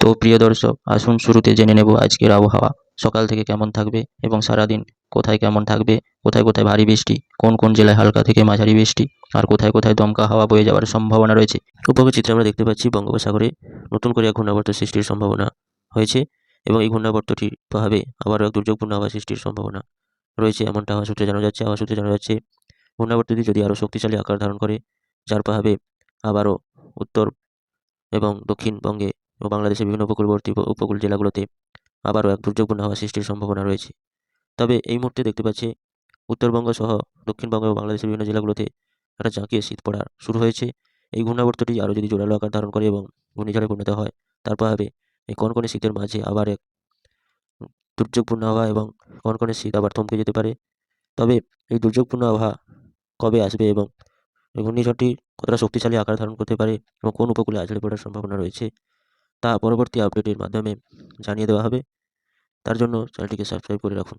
তো প্রিয় দর্শক, আসুন শুরুতে জেনে নেব আজকের আবহাওয়া সকাল থেকে কেমন থাকবে এবং সারাদিন কোথায় কেমন থাকবে, কোথায় কোথায় ভারী বৃষ্টি, কোন কোন জেলায় হালকা থেকে মাঝারি বৃষ্টি, আর কোথায় কোথায় দমকা হাওয়া বয়ে যাওয়ার সম্ভাবনা রয়েছে। উপগ্রহ চিত্রে আমরা দেখতে পাচ্ছি বঙ্গোপসাগরে নতুন করে এক ঘূর্ণাবর্ত সৃষ্টির সম্ভাবনা হয়েছে এবং এই ঘূর্ণাবর্তটির প্রভাবে আবারও এক দুর্যোগপূর্ণ আবহাওয়া সৃষ্টির সম্ভাবনা রয়েছে, এমনটা আবহাওয়া সূত্রে জানা যাচ্ছে। আবহাওয়া সূত্রে জানা যাচ্ছে ঘূর্ণাবর্তটি যদি আরও শক্তিশালী আকার ধারণ করে, যার প্রভাবে আবারও উত্তর এবং দক্ষিণবঙ্গে ও বাংলাদেশের বিভিন্ন উপকূলবর্তী উপকূল জেলাগুলোতে আবারও এক দুর্যোগপূর্ণ আবহাওয়া সৃষ্টির সম্ভাবনা রয়েছে। তবে এই মুহূর্তে দেখতে পাচ্ছি উত্তরবঙ্গ সহ দক্ষিণবঙ্গ ও বাংলাদেশের বিভিন্ন জেলাগুলোতে একটা জাঁকিয়ে শীত পড়া শুরু হয়েছে। এই ঘূর্ণাবর্তটি আরও যদি জোরালো আকার ধারণ করে এবং ঘূর্ণিঝড়ে পরিণত হয়, তার প্রভাবে এই কনকনে শীতের মাঝে আবার এক দুর্যোগপূর্ণ আবহাওয়া এবং কনকনে শীত আবার থমকে যেতে পারে। তবে এই দুর্যোগপূর্ণ আবহাওয়া কবে আসবে এবং এই ঘূর্ণিঝড়টি কতটা শক্তিশালী আকার ধারণ করতে পারে এবং কোন উপকূলে আছড়ে পড়ার সম্ভাবনা রয়েছে, তা পরবর্তী আপডেটের মাধ্যমে জানিয়ে দেওয়া হবে। তার জন্য চ্যানেলটিকে সাবস্ক্রাইব করে রাখুন।